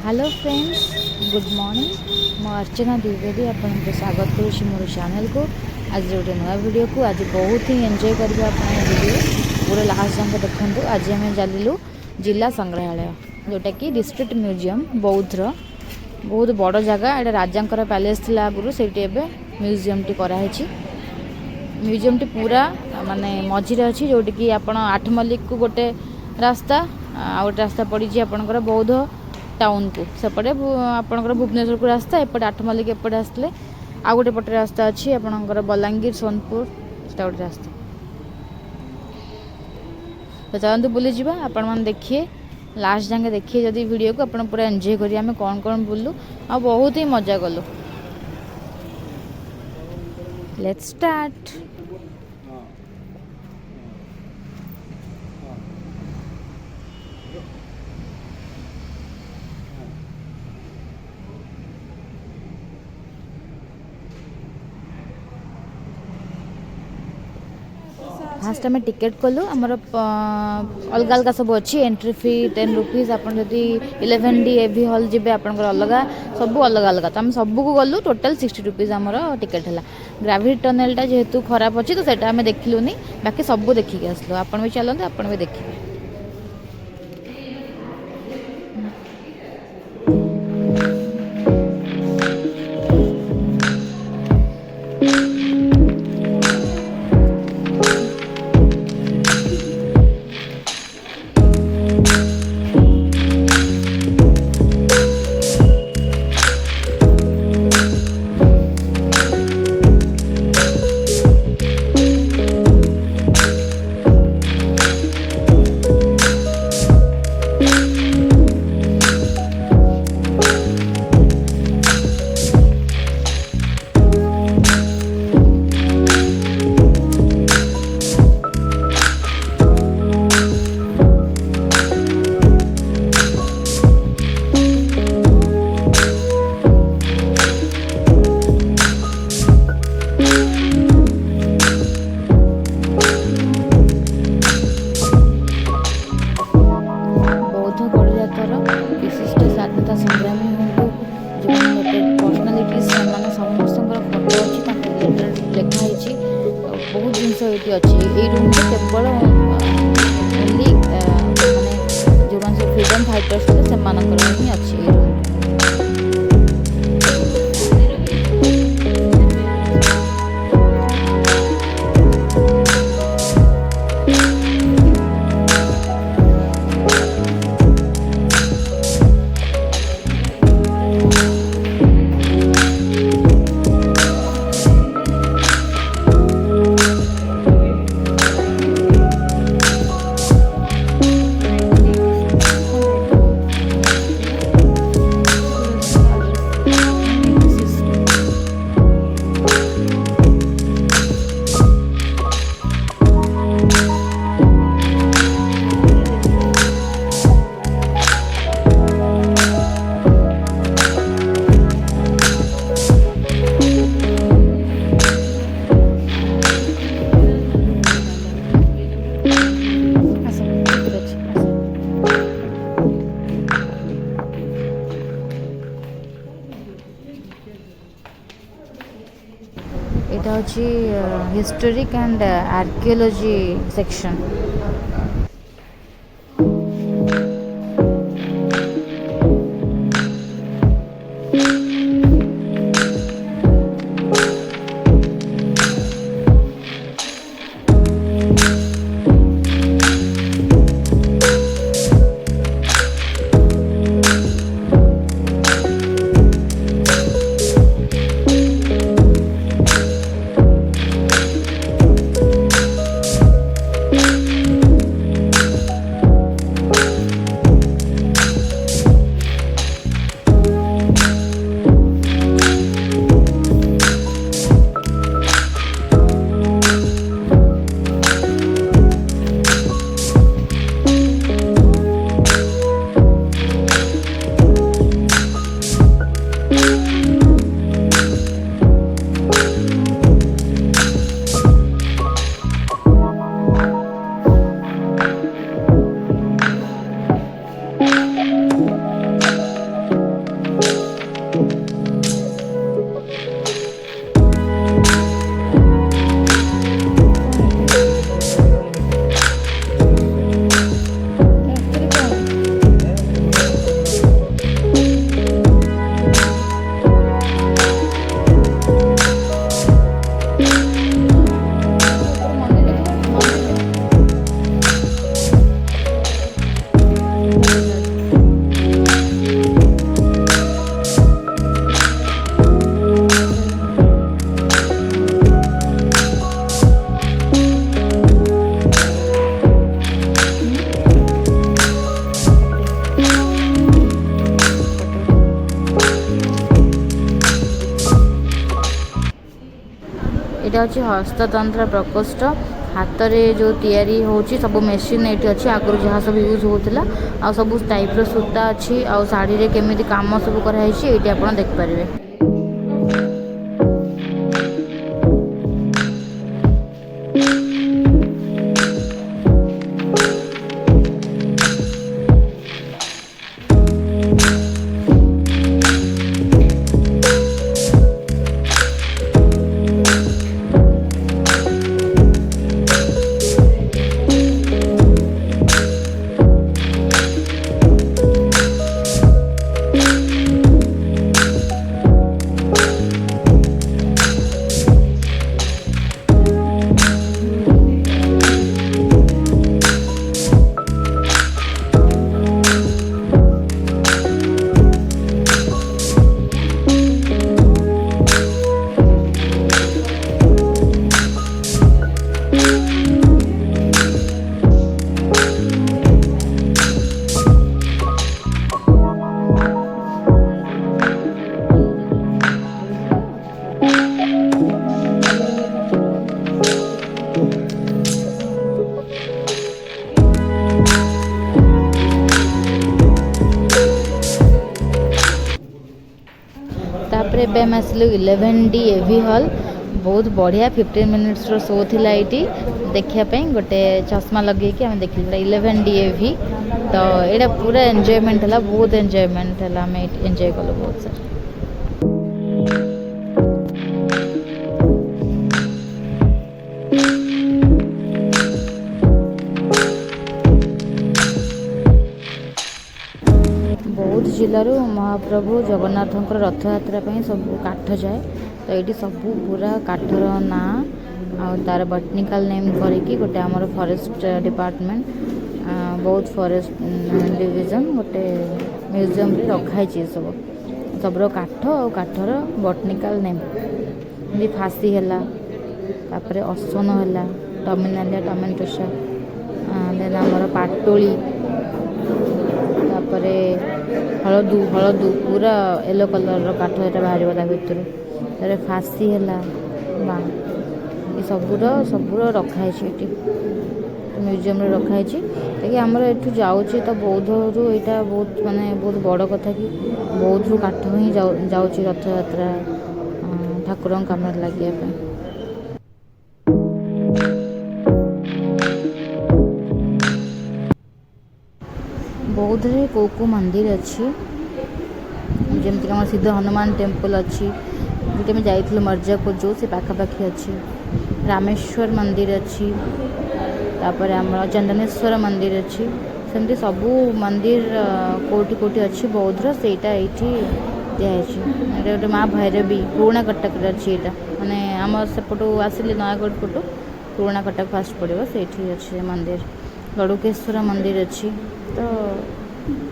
Hello friends, good morning. मैं अर्चना द्विवेदी आपको स्वागत करुँच मोर चैनल को। आज गोटे नुआ वीडियो को आज बहुत ही एंजॉय करेंगे आप वीडियो पूरा लास्ट जाके देखूँ। आज आम चलू जिला संग्रहालय जोटा कि डिस्ट्रिक्ट म्यूजियम बौद्धर बहुत बड़ जगह। यहाँ राजा पैलेस थी आगुरी से म्यूजियम टी कराई। म्यूजियम टी पूरा माने मझीरे अच्छी जोटि कि आप आठमल्लिक को गोटे रास्ता आ गोटे रास्ता पड़ी आपंकर बौद्ध टाउन को सेपटे आपंकर भुवनेश्वर को रास्ता एपटे आठमल्लिक एपटे आसले आ गोटे पटे रास्ता अच्छी आपंकर बलांगीर सोनपुर से गोटे रास्ता। तो चलते बुली जावा आपण मैंने देखिए लास्ट जाके देखिए जदि वीडियो को आप पूरा एंजॉय करिए। आम कौन कौन बुलू आ बहुत ही मजा कलु। Let's start. फास्ट आम टिकेट कलु आमर अलग अलग सब अच्छी एंट्री फी 10 रुपीज। आप 11D एवी हॉल जी आपंकर अलग सब अलग अलग तो आम सबको गलु टोटाल 60 रुपीज आमर टिकेट है। ग्राविटी टनेलटा जेहेतु खराब अच्छी तो सेटा आम देखिलुनी बाकी सब देखिक आसलु। आपन भी चलते आपन भी देखिए। विशिष्ट स्वाधीनता संग्रामी हूँ जो पर्सनालीटी से समस्त फोटो अच्छी लिखाई बहुत जिनस ये अच्छी। ये रूम केवल ओनली माने जो फ्रीडम फाइटर्स थे से अच्छी। এটা হচ্ছে হিস্টোরিক অ্যান্ড আর্কিওলজি সেকশন। एटा अछि हस्ततंत्र प्रकोष्ठ हाथ रे जो तैयारी होची सब मशीन एटी अछि आगु जहाँ सब यूज होतला आ सब टाइप रो सूता अछि आ साड़ी रे केमिति काम सब करा हैछि एटी आपण देख परिबे। तापर एबे हम आसलु 11D एवी हॉल बहुत बढ़िया 15 मिनिट्स रो शो थिला एटी देखिया पे गोटे चश्मा लगे कि हम देखिला 11D एवी तो एडा पूरा एन्जॉयमेंट हला बहुत एन्जॉयमेंट हला हम एन्जॉय कलो बहुत सारा। बौद्ध जिलूर महाप्रभु जगन्नाथ रथ यात्रा सब काठ जाए तो ये सब पूरा काठर ना आ तार बटनिकाल नेम करके गोटे आमर फॉरेस्ट डिपार्टमेंट बौद्ध फॉरेस्ट डिवीजन गोटे म्यूजियम रे रखाई सब सबरो काठ और काठर बटनिकाल नेम ये फासी है तापर असन है टर्मिनालिया टमेटोसा देन आमर पाटोली तापर हलदू हलदू पूरा येलो कलर काठ यहाँ बाहर भितर तार फासी है ये सबूर रखाई म्यूजियम रखाई कि आमर एठू जाऊँगी तो बौद्ध रू यहाँ बहुत माने बहुत बड़ कथा कि बौद्ध रू काठ ही जाऊँगी रथ यात्रा ठाकुर काम लगे। बौद्ध रे को मंदिर अच्छी जमती आम सिद्ध हनुमान टेम्पल अच्छी जो में जाइए मर्जापुर जो से पाखापाखि अच्छी रामेश्वर मंदिर अच्छी तापर आम चंदनेश्वर मंदिर अच्छी सेमती सबू मंदिर कोटि कोटि अच्छी बौद्ध सेटा ये गोटे माँ भैरवी पुराणा कटक अच्छी यहाँ माने आम सेपटू आसिले नयागढ़ पटू पुराणा कटक फास्ट पड़ो से अच्छे मंदिर गड़ुकेश्वर मंदिर अच्छी तो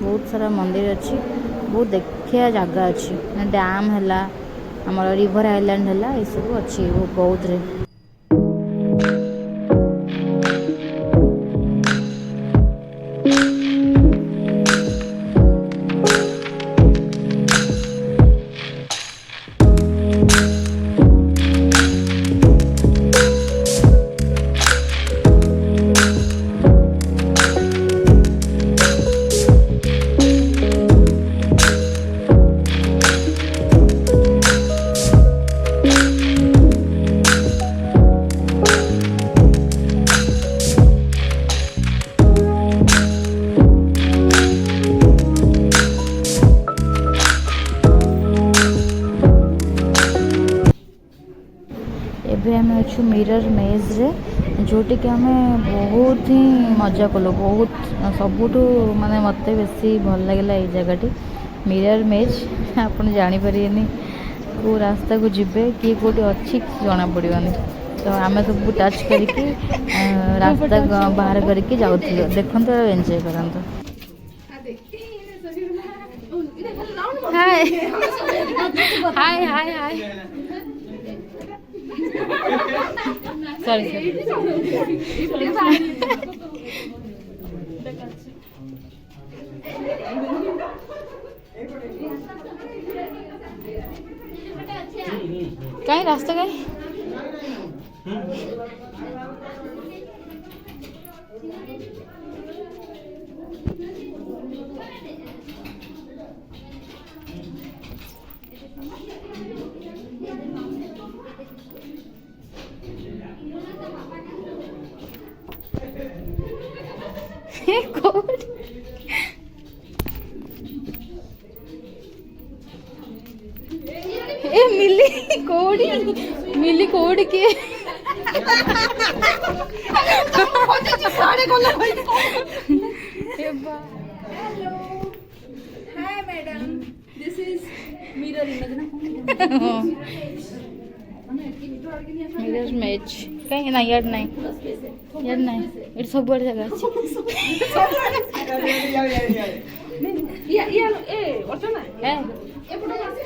बहुत सारा मंदिर अच्छी बहुत देखिया जगह अच्छी डैम है आमर रिवर आइलैंड है ये सब अच्छी बौद्ध रे। आम अच्छु मिरर मेज रे जोटि कि आम बहुत ही मजा कलु बहुत सबुठ माने मत बेसी भल लगे ये जगह मिरर मेज आप जापर को रास्ता को जीवे किए कौटी अच्छी जना पड़ोनी तो आम सब टच करके रास्ता बाहर करके जाऊँ देखो एंजॉय करते। हाय हाय हाय हाय सॉरी कहीं रास्ता कहीं कोड ए मिली कोड के Hi madam, this is mirror image na. Mirror match कहीं ना यार नहीं ये सब बड़ जगह अछि ए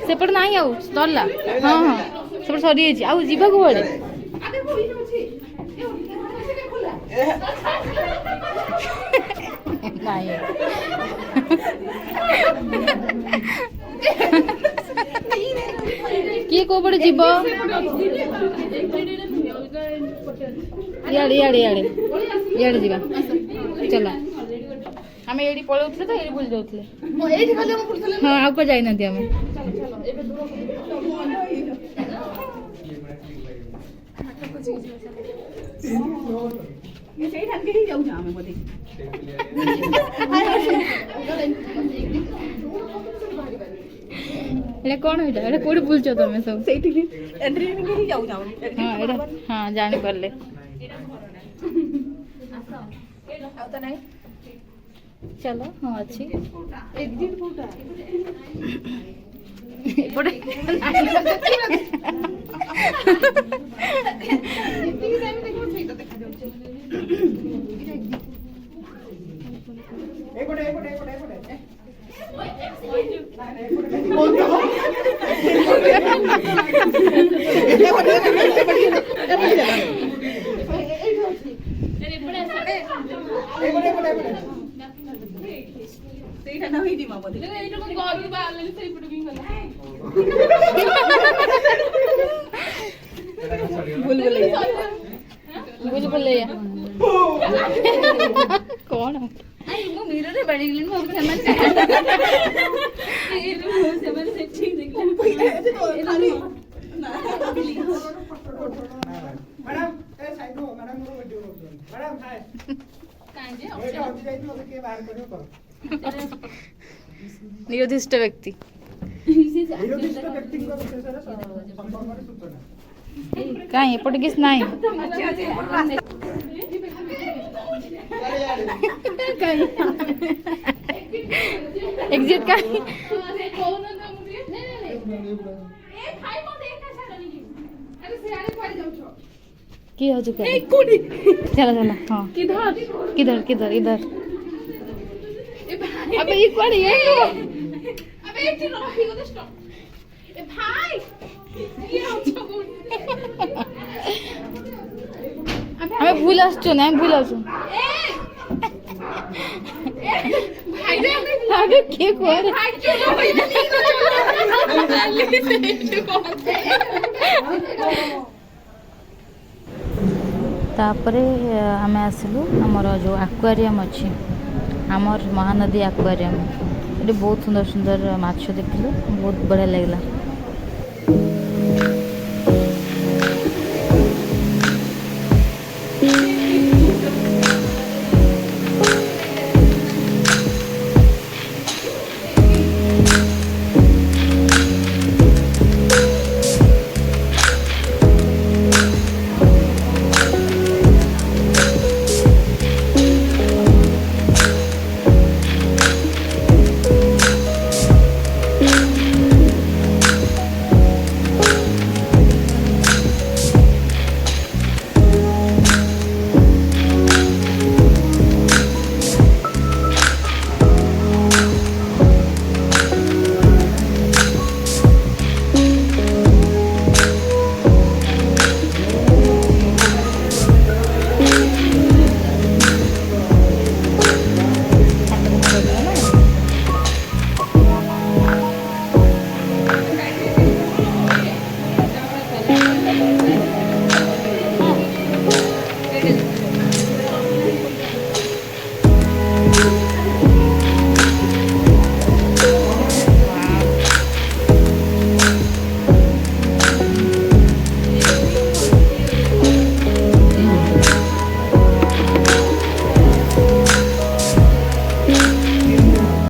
सेपट नहीं आउ सरला हां हां सेपट सरी अछि आउ जीवा को बड़े नहीं किए को बड़े जीव इयाड़े इयाड़े इयाड़े इयाड़े जीवा चला आम ये पलौले तो ये भूल जाऊे हाँ आउ को जाई ना हमें एटा कौन होइटा एटा कोडी बुलछ तमे सब सेठी एंट्री में ही जाऊ जाऊ हां एटा हां जानि परले आउ त नहीं चलो हां अच्छी एग्जिट कोटा एपटे इतनी टाइम देखो सही तो देखा जाऊ एपटे बुलबुलैया कौन ମୁଁ ମିରରରେ ବାଡିଗଲିନି ମୁଁ ସେମାନେ ସେଠି ଦେଖିଲେ ମ୍ୟାଡମ ଏ ସାଇଡ ମ୍ୟାଡମ ମୋର ଭିଡିଓ କରୁଛନ୍ତି ମ୍ୟାଡମ ହାय କାଇଁ ଯେ ଅତି ଯାଇ ମୋତେ କେ ବାହାର କରିବ କର ନିରୋଧିଷ୍ଟ ବ୍ୟକ୍ତି ନିରୋଧିଷ୍ଟ ବ୍ୟକ୍ତିଙ୍କ ବିଷୟରେ ସମ୍ପର୍କରେ ସୂଚନା କାଇଁ ଏପଟେ କିଛି ନାହିଁ एग्जिट का की हो चुका है चला चला हाँ किधर किधर किधर इधर अबे ये कौन है अबे एक चीज रखी को स्टॉप ए भाई ये अच्छा बोल हमें भूल आसছো না भूल आसছো भाई रे आगे के कोरे भाई चलो तापरे आमे आसलु हमर जो एक्वेरियम अछि हमर महानदी एक्वेरियम ये बहुत सुंदर सुंदर माछ देखलु बहुत बढ़िया लागला।